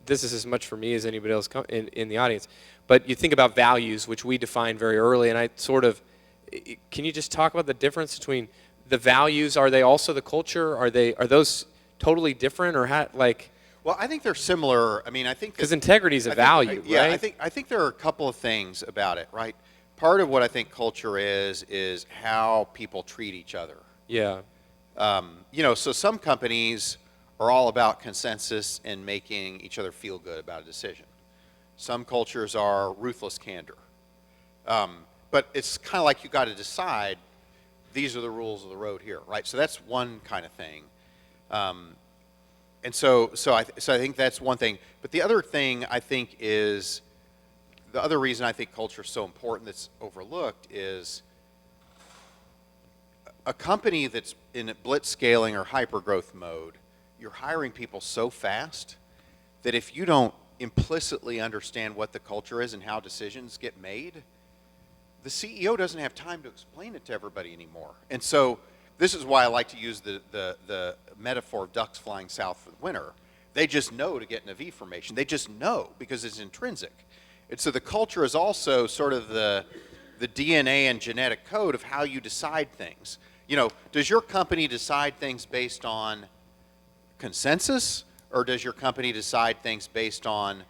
this is as much for me as anybody else in the audience. But you think about values, which we defined very early, and can you just talk about the difference between the values? Are they also the culture? Are those totally different, or how, Well, I think they're similar. I mean, I think because integrity is a value, yeah, right? I think there are a couple of things about it, right? Part of what I think culture is how people treat each other. Yeah. So some companies are all about consensus and making each other feel good about a decision. Some cultures are ruthless candor. But it's kind of like you got to decide, these are the rules of the road here, right? So that's one kind of thing. And so I think that's one thing. But the other thing I think is, the other reason I think culture is so important that's overlooked is a company that's in blitz scaling or hyper growth mode, you're hiring people so fast that if you don't implicitly understand what the culture is and how decisions get made, the CEO doesn't have time to explain it to everybody anymore. And so this is why I like to use the metaphor of ducks flying south for the winter. They just know to get in a V formation. They just know because it's intrinsic. And so the culture is also sort of the DNA and genetic code of how you decide things. Does your company decide things based on consensus, or does your company decide things based on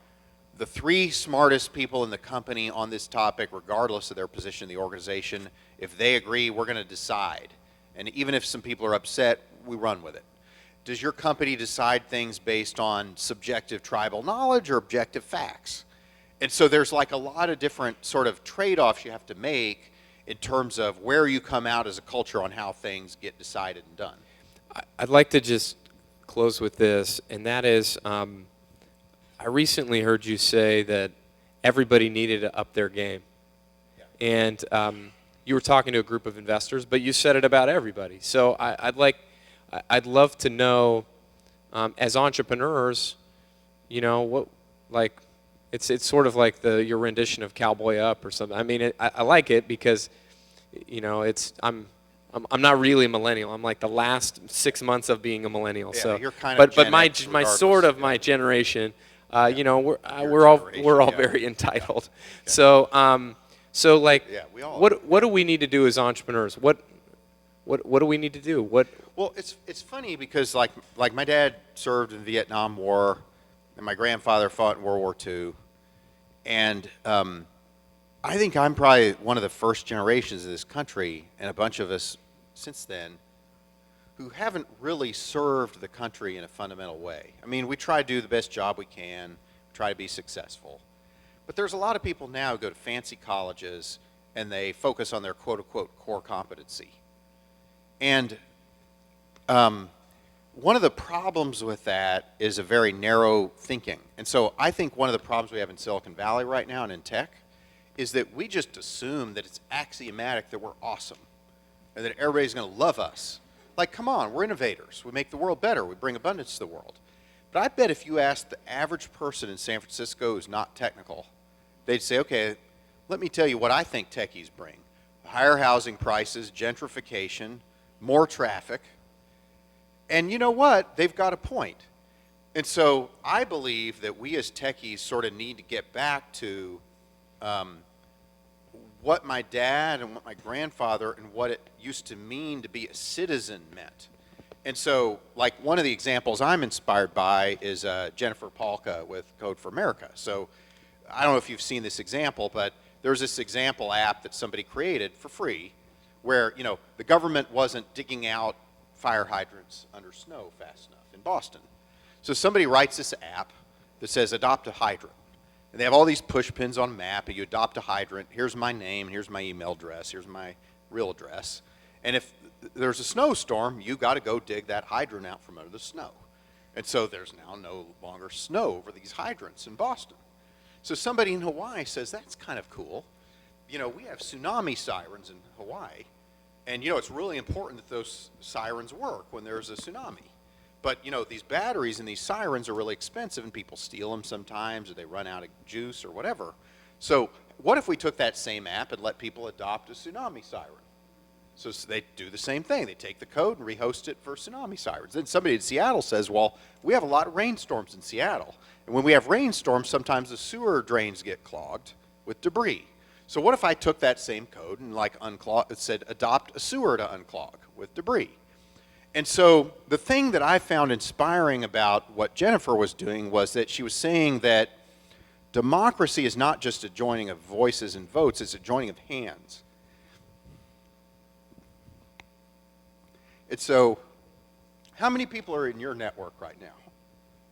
the 3 smartest people in the company on this topic, regardless of their position in the organization? If they agree, we're going to decide. And even if some people are upset, we run with it. Does your company decide things based on subjective tribal knowledge or objective facts? And so there's a lot of different sort of trade-offs you have to make in terms of where you come out as a culture on how things get decided and done. I'd like to just close with this, and that is, I recently heard you say that everybody needed to up their game. Yeah. And you were talking to a group of investors, but you said it about everybody. So I'd love to know, as entrepreneurs, it's sort of like your rendition of Cowboy Up or something. I mean, I like it because, I'm not really a millennial. I'm like the last 6 months of being a millennial. Yeah, so you're kind of but my regardless. sort of my generation, we're all very entitled. Yeah. So we all what do we need to do as entrepreneurs? What do we need to do? Well, it's funny because like my dad served in the Vietnam War, and my grandfather fought in World War II, and I think I'm probably one of the first generations of this country, and a bunch of us since then, who haven't really served the country in a fundamental way. I mean, we try to do the best job we can, try to be successful. But there's a lot of people now who go to fancy colleges and they focus on their quote-unquote core competency. And one of the problems with that is a very narrow thinking. And so I think one of the problems we have in Silicon Valley right now and in tech is that we just assume that it's axiomatic that we're awesome and that everybody's going to love us. Like, come on, we're innovators. We make the world better. We bring abundance to the world. But I bet if you asked the average person in San Francisco who's not technical, they'd say, okay, let me tell you what I think techies bring. higher housing prices, gentrification, more traffic. And you know what? They've got a point. And so I believe that we as techies sort of need to get back to what my dad and what my grandfather and what it used to mean to be a citizen meant. And so, like, one of the examples I'm inspired by is Jennifer Polka with Code for America. So I don't know if you've seen this example, but there's this example app that somebody created for free where, you know, the government wasn't digging out fire hydrants under snow fast enough in Boston. So somebody writes this app that says adopt a hydrant. And they have all these push pins on a map, and you adopt a hydrant. Here's my name, here's my email address, here's my real address. And if there's a snowstorm, you got to go dig that hydrant out from under the snow. And so there's now no longer snow over these hydrants in Boston. So somebody in Hawaii says, that's kind of cool. You know, we have tsunami sirens in Hawaii. And, you know, it's really important that those sirens work when there's a tsunami. But, you know, these batteries and these sirens are really expensive, and people steal them sometimes, or they run out of juice or whatever. So what if we took that same app and let people adopt a tsunami siren? So they do the same thing. They take the code and rehost it for tsunami sirens. Then somebody in Seattle says, well, we have a lot of rainstorms in Seattle. And when we have rainstorms, sometimes the sewer drains get clogged with debris. So what if I took that same code and like it said adopt a sewer to unclog with debris? And so the thing that I found inspiring about what Jennifer was doing was that she was saying that democracy is not just a joining of voices and votes, it's a joining of hands. And so how many people are in your network right now?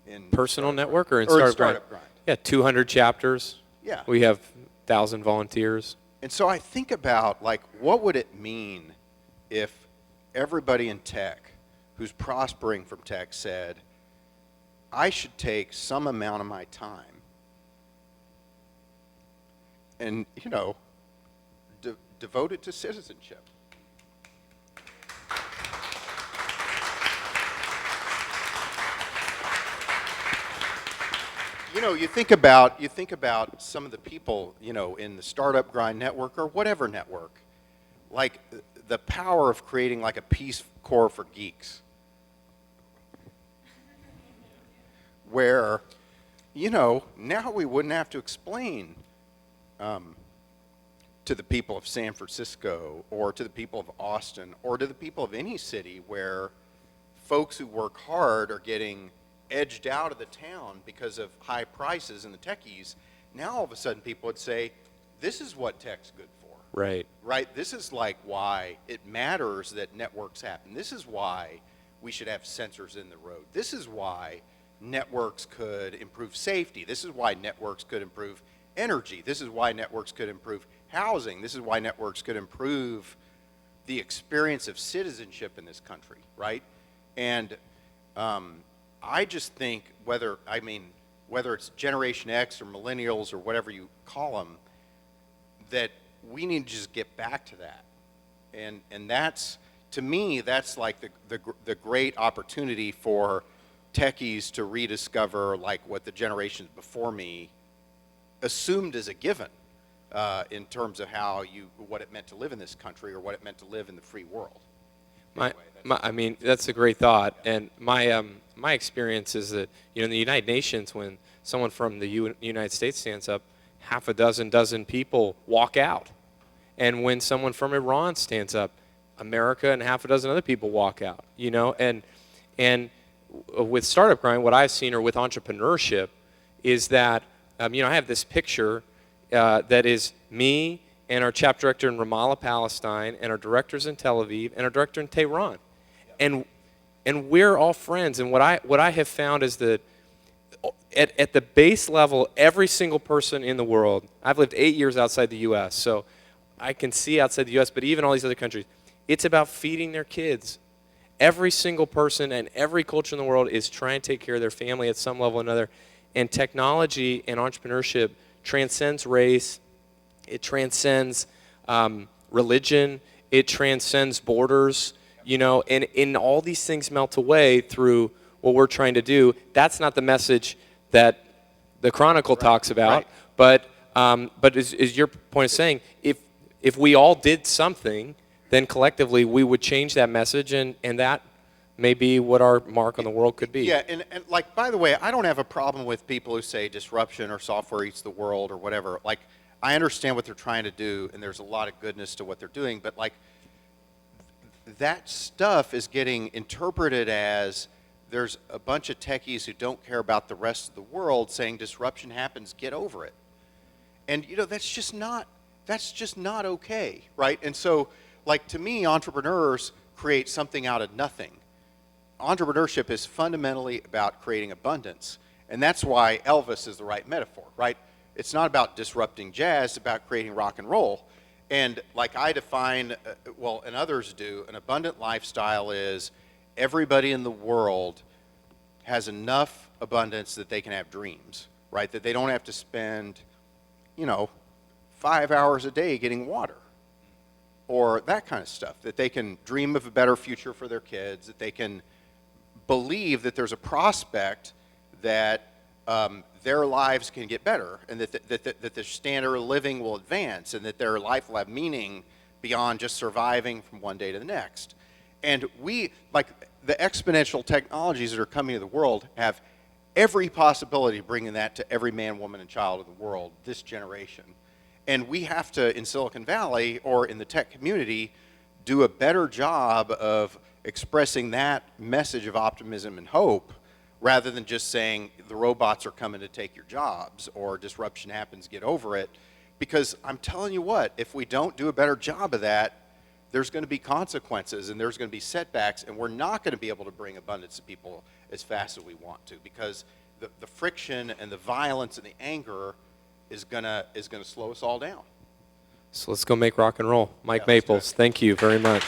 In Personal network or in Startup Startup Grind? Yeah, 200 chapters. Yeah. We have 1,000 volunteers. And so I think about, like, what would it mean if everybody in tech who's prospering from tech said, I should take some amount of my time and, you know, devote it to citizenship. You know, you think about some of the people, you know, in the Startup Grind network or whatever network, like the power of creating like a Peace Corps for geeks, where, you know, now we wouldn't have to explain to the people of San Francisco or to the people of Austin or to the people of any city where folks who work hard are getting edged out of the town because of high prices and the techies. Now all of a sudden people would say, this is what tech's good for. Right. Right? This is like why it matters that networks happen. This is why we should have sensors in the road. This is why networks could improve safety. This is why networks could improve energy. This is why networks could improve housing. This is why networks could improve the experience of citizenship in this country, right? And I just think whether it's Generation X or millennials or whatever you call them, that we need to just get back to that. And that's, to me, that's like the great opportunity for techies to rediscover like what the generations before me assumed as a given in terms of what it meant to live in this country or what it meant to live in the free world. I mean, that's a great thought. And my experience is that, you know, in the United Nations, when someone from the United States stands up, half a dozen people walk out. And when someone from Iran stands up, America and half a dozen other people walk out. You know, and with Startup Grind, what I've seen, or with entrepreneurship, is that you know, I have this picture that is me and our chapter director in Ramallah, Palestine, and our directors in Tel Aviv, and our director in Tehran. And we're all friends. And what I have found is that at the base level, every single person in the world, I've lived 8 years outside the U.S., so I can see outside the U.S., but even all these other countries, it's about feeding their kids. Every single person and every culture in the world is trying to take care of their family at some level or another. And technology and entrepreneurship transcends race. It transcends religion. It transcends borders. You know, and all these things melt away through what we're trying to do. That's not the message that the Chronicle talks about. Right. But as your point is saying, if if we all did something, then collectively we would change that message, and that may be what our mark on the world could be. Yeah, and like, by the way, I don't have a problem with people who say disruption or software eats the world or whatever. Like, I understand what they're trying to do, and there's a lot of goodness to what they're doing, but like, that stuff is getting interpreted as there's a bunch of techies who don't care about the rest of the world saying disruption happens, get over it. And you know, that's just not okay, right? And so, like, to me, entrepreneurs create something out of nothing. Entrepreneurship is fundamentally about creating abundance, and that's why Elvis is the right metaphor, right? It's not about disrupting jazz, it's about creating rock and roll. And like I define, well, and others do, an abundant lifestyle is everybody in the world has enough abundance that they can have dreams, right? That they don't have to spend, 5 hours a day getting water or that kind of stuff, that they can dream of a better future for their kids, that they can believe that there's a prospect that their lives can get better, and that their standard of living will advance, and that their life will have meaning beyond just surviving from one day to the next. And we, like the exponential technologies that are coming to the world, have every possibility of bringing that to every man, woman, and child of the world this generation. And we have to, in Silicon Valley or in the tech community, do a better job of expressing that message of optimism and hope, rather than just saying the robots are coming to take your jobs or disruption happens, get over it. Because I'm telling you what, if we don't do a better job of that, there's going to be consequences and there's going to be setbacks, and we're not going to be able to bring abundance to people as fast as we want to, because the friction and the violence and the anger is gonna slow us all down. So let's go make rock and roll. Mike Yeah, let's do Maples, it. thank you very much.